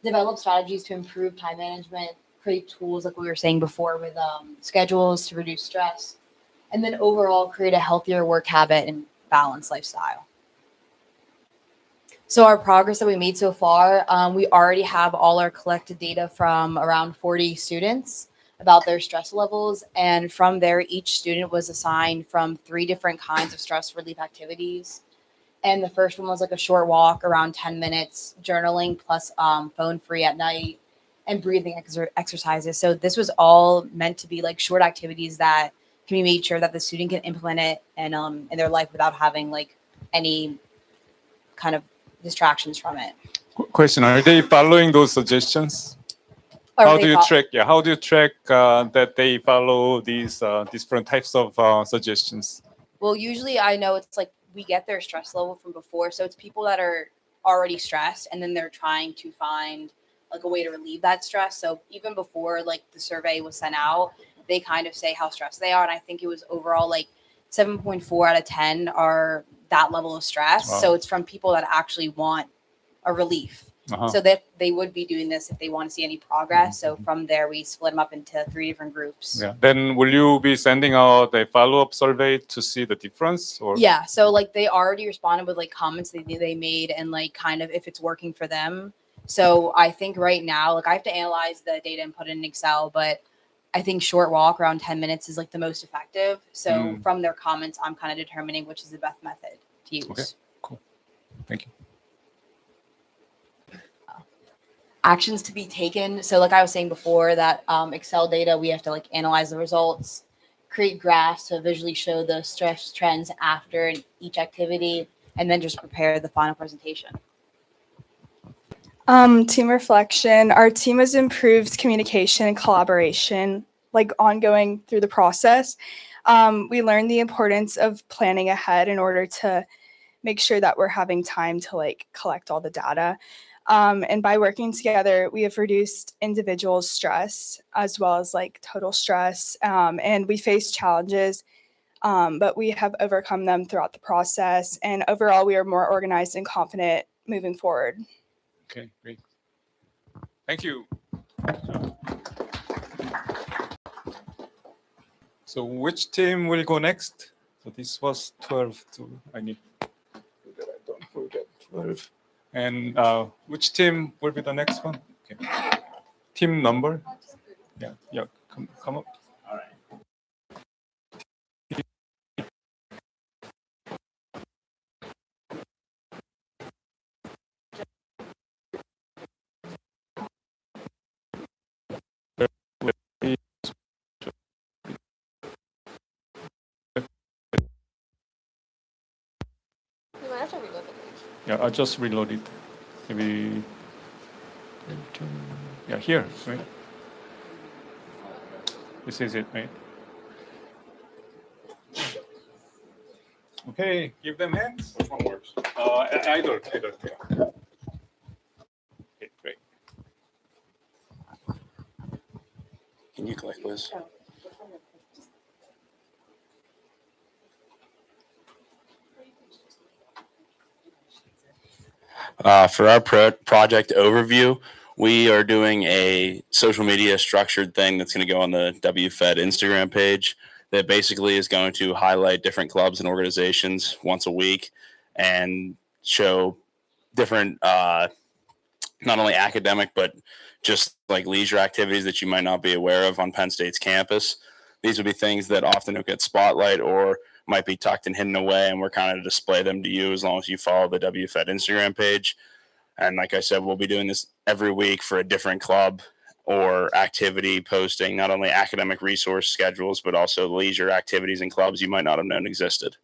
develop strategies to improve time management, create tools like we were saying before with schedules to reduce stress, and then overall create a healthier work habit and balanced lifestyle. So our progress that we made so far, we already have all our collected data from around 40 students about their stress levels. And from there, each student was assigned from 3 different kinds of stress relief activities. And the first one was like a short walk around 10 minutes, journaling plus phone free at night, and breathing exercises. So this was all meant to be like short activities that can be made sure that the student can implement it and in their life without having like any kind of distractions from it. Question: are they following those suggestions? How do you track? Yeah, how do you track that they follow these different types of suggestions? Well, usually I know it's like we get their stress level from before, so it's people that are already stressed, and then they're trying to find like a way to relieve that stress. So even before like the survey was sent out, they kind of say how stressed they are, and I think it was overall like 7.4 out of 10 are that level of stress. Wow. So it's from people that actually want a relief. So that they would be doing this if they want to see any progress. So from there, we split them up into 3 different groups. Yeah. Then will you be sending out a follow-up survey to see the difference? Or Yeah. So like they already responded with like comments they made and like kind of if it's working for them. So I think right now, like I have to analyze the data and put it in Excel, but I think short walk around 10 minutes is like the most effective. So from their comments, I'm kind of determining which is the best method to use. Okay, cool. Thank you. Actions to be taken. So like I was saying before that Excel data, we have to like analyze the results, create graphs to visually show the stress trends after each activity, and then just prepare the final presentation. Team reflection. Our team has improved communication and collaboration, like ongoing through the process. We learned the importance of planning ahead in order to make sure that we're having time to like collect all the data. And by working together, we have reduced individual stress as well as like total stress. And we face challenges, but we have overcome them throughout the process. And overall, we are more organized and confident moving forward. Okay, great. Thank you. So which team will go next? So this was 12 to, I need that I don't forget 12. And which team will be the next one? Okay. Team number? Yeah, yeah, come up. All right. Yeah, I just reloaded. Maybe, yeah, here, right? This is it, right? Okay, give them hands. Which one works? Either. Okay, great. Can you click this? For our project overview, we are doing a social media structured thing that's going to go on the WFED Instagram page that basically is going to highlight different clubs and organizations once a week and show different, not only academic, but just like leisure activities that you might not be aware of on Penn State's campus. These would be things that often don't get spotlight or might be tucked and hidden away, and we're kind of display them to you as long as you follow the WFED Instagram page. And like I said, we'll be doing this every week for a different club or activity, posting not only academic resource schedules, but also leisure activities and clubs you might not have known existed.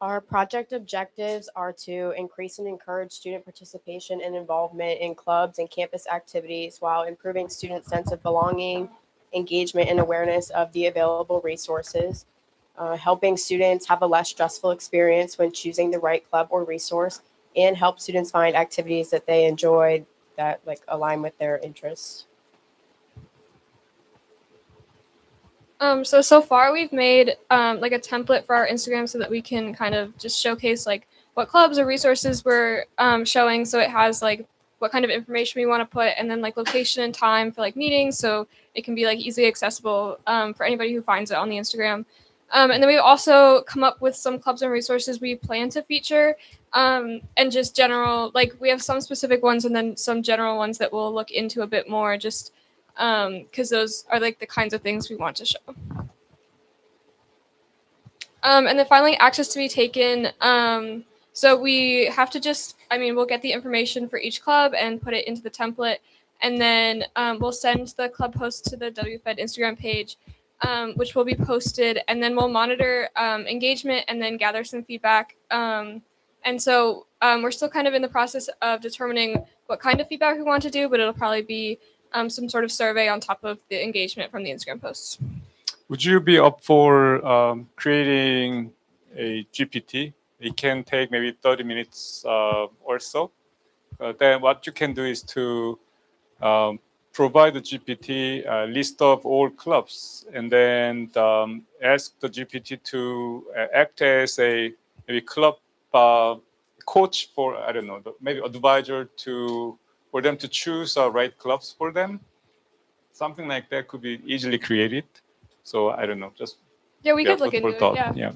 Our project objectives are to increase and encourage student participation and involvement in clubs and campus activities while improving students' sense of belonging, engagement, and awareness of the available resources, helping students have a less stressful experience when choosing the right club or resource, and help students find activities that they enjoy that like align with their interests. So far we've made like a template for our Instagram so that we can kind of just showcase like what clubs or resources we're showing. So it has like what kind of information we want to put, and then like location and time for like meetings, so it can be like easily accessible for anybody who finds it on the Instagram. And then we've also come up with some clubs and resources we plan to feature, and just general, like we have some specific ones and then some general ones that we'll look into a bit more, just because those are like the kinds of things we want to show. And then finally, access to be taken. So we have to just, we'll get the information for each club and put it into the template, and then we'll send the club post to the WFED Instagram page, which will be posted, and then we'll monitor engagement and then gather some feedback. And so we're still kind of in the process of determining what kind of feedback we want to do, but it'll probably be some sort of survey on top of the engagement from the Instagram posts. Would you be up for creating a GPT? It can take maybe 30 minutes or so. Then what you can do is to provide the GPT a list of all clubs, and then ask the GPT to act as a maybe club coach for, I don't know, maybe advisor for them to choose right clubs for them. Something like that could be easily created. So I don't know, just we could look food into for thought. it. Yeah.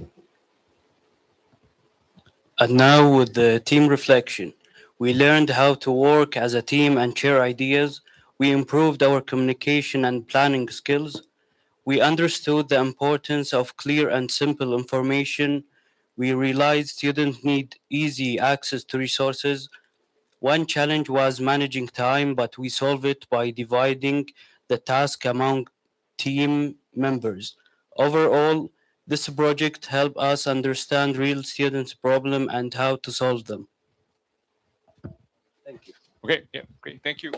And now with the team reflection, we learned how to work as a team and share ideas. We improved our communication and planning skills. We understood the importance of clear and simple information. We realized students need easy access to resources. One challenge was managing time, but we solved it by dividing the task among team members. Overall, this project helped us understand real students' problems and how to solve them. Thank you. Okay, yeah, great. Thank you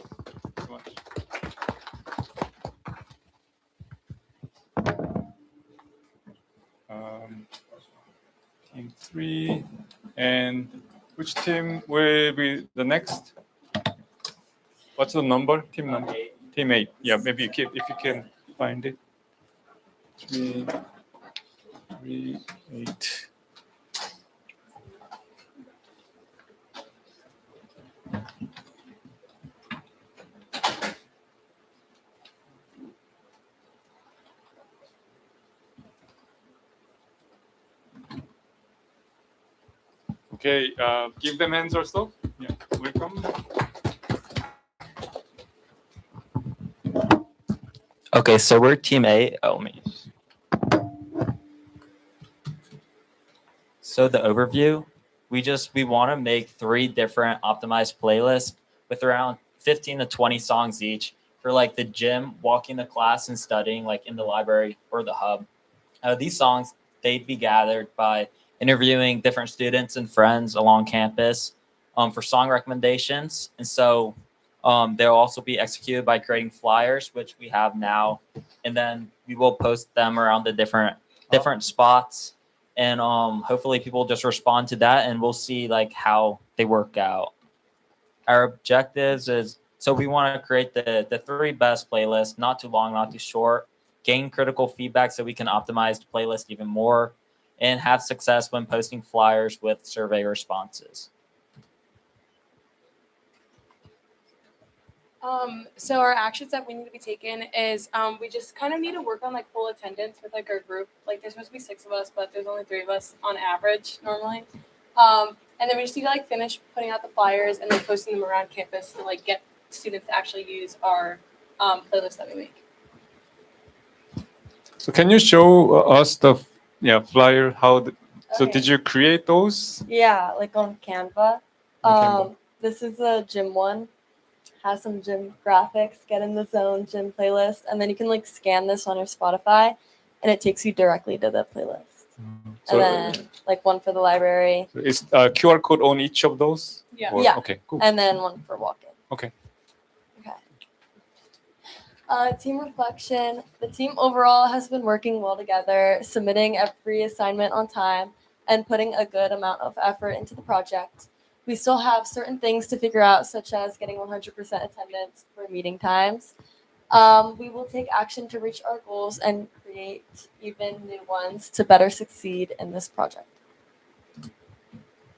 so much. Team 3 and Which team will be the next? What's the number? Team number? Team 8. Yeah, maybe if you can find it. 3, 8. Okay, give them hands or so. Yeah, welcome. Okay, so we're team A. Oh, me. So the overview, we want to make 3 different optimized playlists with around 15 to 20 songs each for like the gym, walking to class and studying like in the library or the hub. These songs, they'd be gathered by interviewing different students and friends along campus for song recommendations. And so they'll also be executed by creating flyers, which we have now. And then we will post them around the different spots. And hopefully people just respond to that and we'll see like how they work out. Our objectives is, so we want to create the 3 best playlists, not too long, not too short, gain critical feedback so we can optimize the playlist even more, and have success when posting flyers with survey responses. So our actions that we need to be taken is we just kind of need to work on like full attendance with like our group. Like there's supposed to be 6 of us, but there's only 3 of us on average normally. And then we just need to like finish putting out the flyers and then posting them around campus to like get students to actually use our playlist that we make. So can you show us the flyer? So did you create those? Yeah, like on Canva. On Canva. This is a gym one. Has some gym graphics, get in the zone gym playlist, and then you can like scan this on your Spotify and it takes you directly to the playlist. So, and then like one for the library. Is QR code on each of those? Yeah. Or- Yeah. Okay, cool. And then one for walk-in. Okay. Team reflection. The team overall has been working well together, submitting every assignment on time, and putting a good amount of effort into the project. We still have certain things to figure out, such as getting 100% attendance for meeting times. We will take action to reach our goals and create even new ones to better succeed in this project.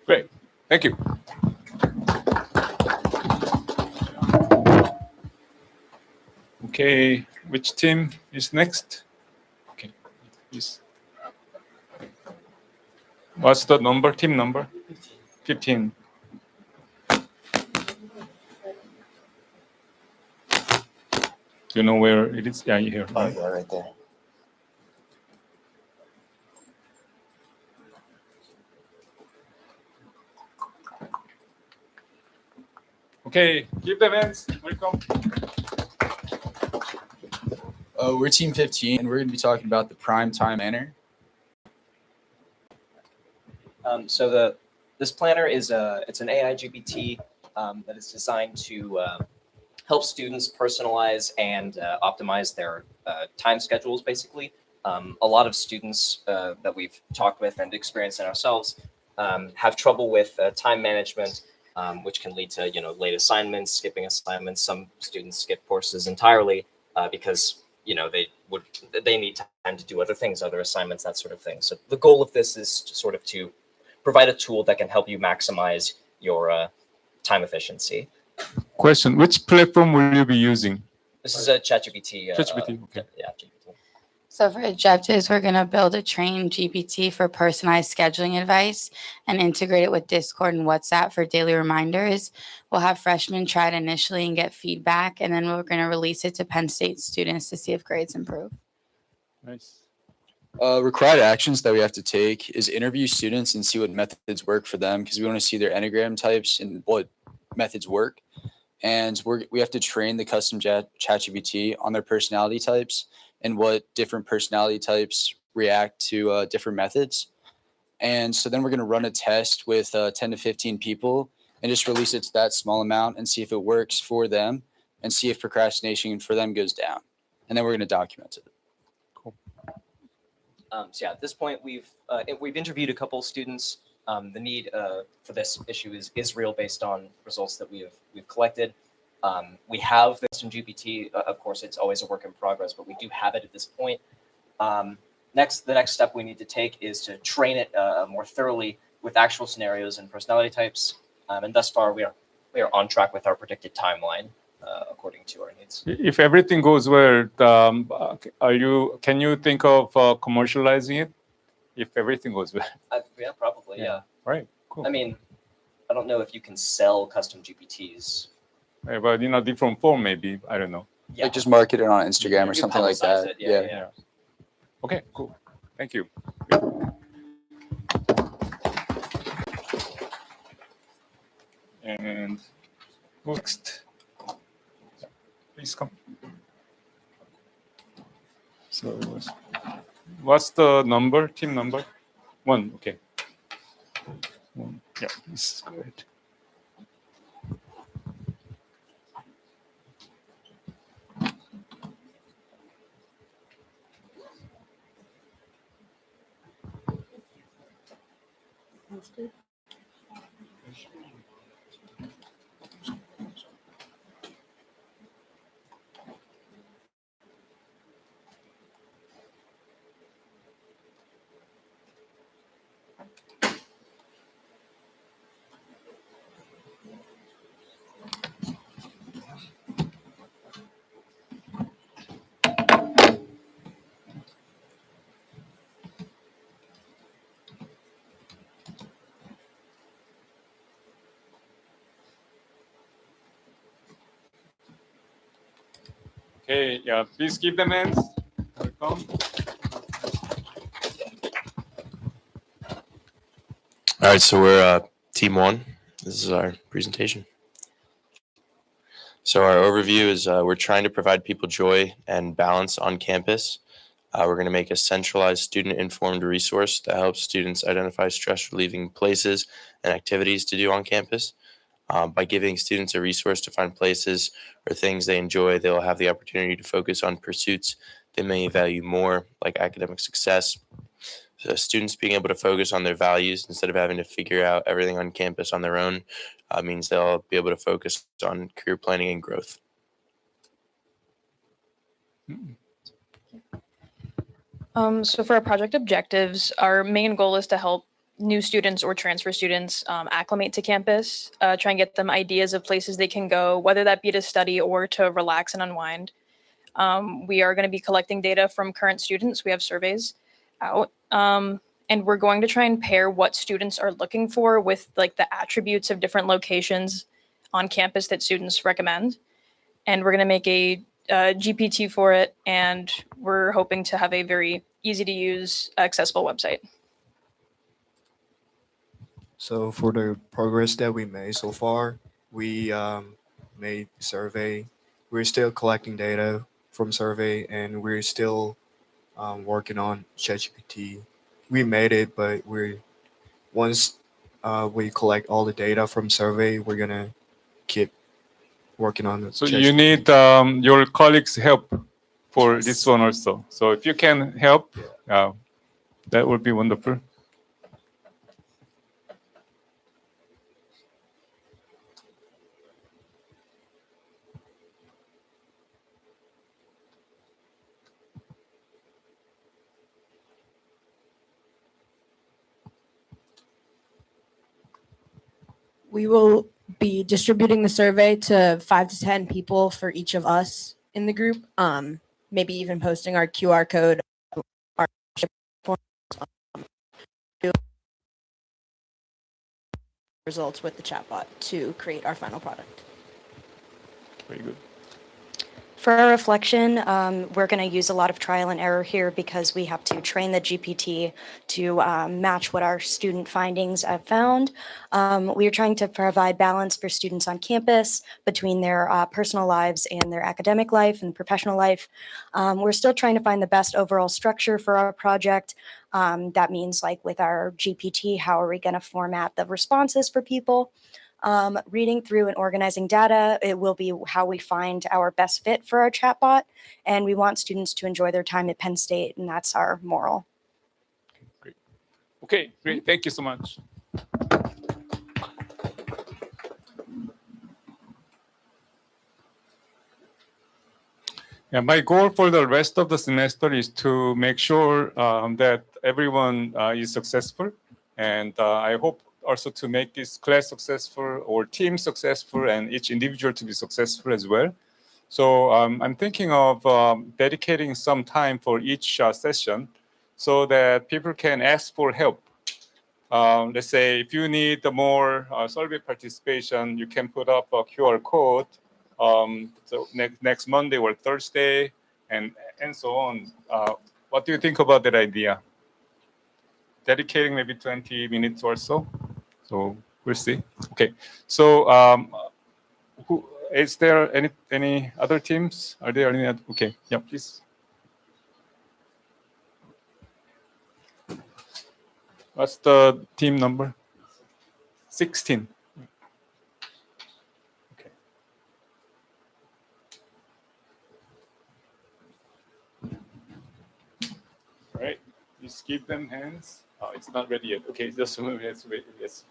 Great. Thank you. Okay, which team is next? Okay, please. What's the number? Team number? 15. Do you know where it is? Yeah, here. Oh, yeah, right there. Okay, give them hands. Welcome. We're team 15, and we're going to be talking about the prime time planner. So this planner is it's an AI GPT that is designed to help students personalize and optimize their time schedules. Basically, a lot of students that we've talked with and experienced in ourselves have trouble with time management, which can lead to late assignments, skipping assignments. Some students skip courses entirely because they need time to do other things, other assignments, that sort of thing. So the goal of this is to provide a tool that can help you maximize your time efficiency. Question: which platform will you be using? This is a ChatGPT. ChatGPT. Okay. Yeah, GPT. So for objectives, we're going to build a trained GPT for personalized scheduling advice and integrate it with Discord and WhatsApp for daily reminders. We'll have freshmen try it initially and get feedback, and then we're going to release it to Penn State students to see if grades improve. Nice. Required actions that we have to take is interview students and see what methods work for them, because we want to see their Enneagram types and what methods work. And we have to train the custom ChatGPT on their personality types and what different personality types react to different methods. And so then we're going to run a test with 10 to 15 people and just release it to that small amount and see if it works for them and see if procrastination for them goes down. And then we're going to document it. So yeah, at this point we've interviewed a couple students The need for this issue is real based on results that we've collected. We have custom GPT. Of course, it's always a work in progress, but we do have it at this point. The next step we need to take is to train it more thoroughly with actual scenarios and personality types. And thus far, we are on track with our predicted timeline according to our needs. If everything goes well, can you think of commercializing it? If everything goes well. Yeah, probably. Yeah. Right. Cool. I mean, I don't know if you can sell custom GPTs. Right, but in a different form, maybe. I don't know. Yeah. Like just market it on Instagram or You something like publicize that. it, yeah. Okay, cool. Thank you. And next, please come. So, what's the number? Team number? 1. Okay. 1. Yeah, this is great. Okay, yeah, please give them hands. Welcome. All right, so we're team 1. This is our presentation. So our overview is we're trying to provide people joy and balance on campus. We're going to make a centralized student-informed resource that helps students identify stress-relieving places and activities to do on campus. By giving students a resource to find places or things they enjoy, they'll have the opportunity to focus on pursuits they may value more, like academic success. So students being able to focus on their values instead of having to figure out everything on campus on their own means they'll be able to focus on career planning and growth. So for our project objectives, our main goal is to help new students or transfer students acclimate to campus, try and get them ideas of places they can go, whether that be to study or to relax and unwind. We are going to be collecting data from current students. We have surveys out. And we're going to try and pair what students are looking for with like the attributes of different locations on campus that students recommend. And we're going to make a GPT for it. And we're hoping to have a very easy to use, accessible website. So for the progress that we made so far, we made survey. We're still collecting data from survey, and we're still working on ChatGPT. We made it, but once we collect all the data from survey, we're gonna keep working on it. So you need your colleagues' help for this one also. So if you can help, that would be wonderful. We will be distributing the survey to 5 to 10 people for each of us in the group. Maybe even posting our QR code, our results with the chatbot to create our final product. Very good. For our reflection, we're going to use a lot of trial and error here because we have to train the GPT to match what our student findings have found. We are trying to provide balance for students on campus between their personal lives and their academic life and professional life. We're still trying to find the best overall structure for our project. That means, like with our GPT, how are we going to format the responses for people? Reading through and organizing data, it will be how we find our best fit for our chatbot. And we want students to enjoy their time at Penn State, and that's our moral. Okay, great. Thank you so much. Yeah, my goal for the rest of the semester is to make sure that everyone is successful, and I hope also to make this class successful or team successful and each individual to be successful as well. So I'm thinking of dedicating some time for each session so that people can ask for help. Let's say if you need more survey participation, you can put up a QR code. So next Monday or Thursday, and so on. What do you think about that idea? Dedicating maybe 20 minutes or so. So we'll see. Okay. So who is there any other teams? Are there any other? Okay. Yeah, please. What's the team number? 16. Okay. All right. Just give them hands. Oh, it's not ready yet. Okay, just a minute. Let's wait. Yes.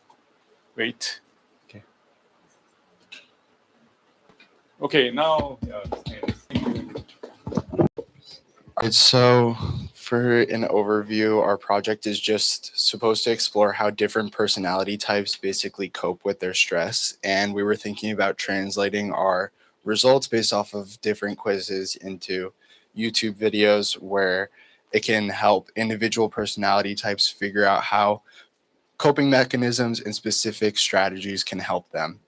Wait. Okay. Okay, now. Alright, so for an overview, our project is just supposed to explore how different personality types basically cope with their stress. And we were thinking about translating our results based off of different quizzes into YouTube videos where it can help individual personality types figure out how coping mechanisms and specific strategies can help them.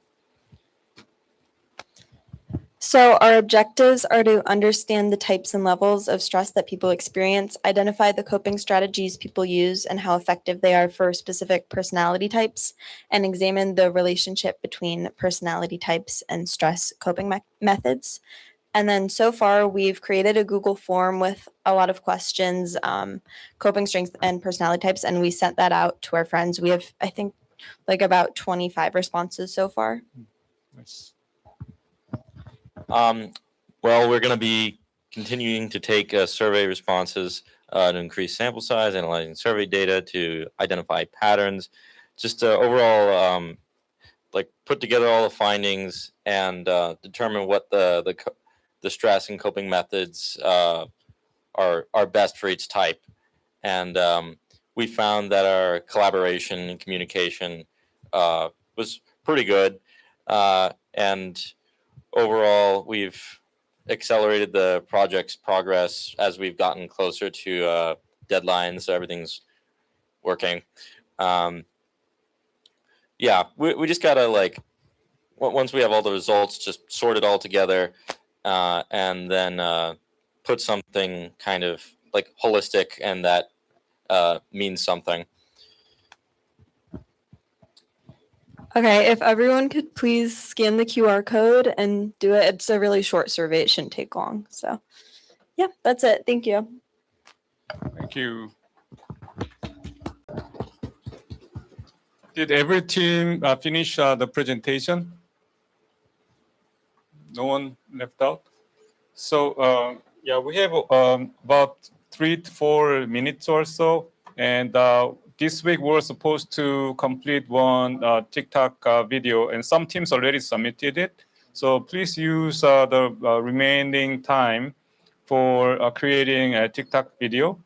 So our objectives are to understand the types and levels of stress that people experience, identify the coping strategies people use and how effective they are for specific personality types, and examine the relationship between personality types and stress coping methods. And then so far, we've created a Google form with a lot of questions, coping strengths and personality types, and we sent that out to our friends. We have, I think, like about 25 responses so far. Nice. Well, we're going to be continuing to take survey responses to increase sample size, analyzing survey data to identify patterns, just overall like put together all the findings and determine what the stress and coping methods are best for each type. And we found that our collaboration and communication was pretty good, and overall, we've accelerated the project's progress as we've gotten closer to deadlines, so everything's working. Yeah, we just gotta once we have all the results, just sort it all together and then put something kind of like holistic and that means something. Okay, if everyone could please scan the QR code and do it. It's a really short survey. It shouldn't take long. So, yeah, that's it. Thank you. Thank you. Did every team finish the presentation? No one left out? So, yeah, we have about 3 to 4 minutes or so. And this week we're supposed to complete one TikTok video, and some teams already submitted it. So please use the remaining time for creating a TikTok video.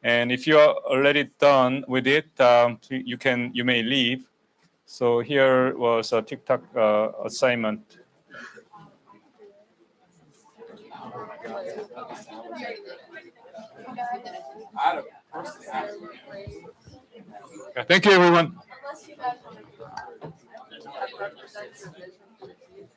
And if you are already done with it, you may leave. So here was a TikTok assignment. Thank you, everyone.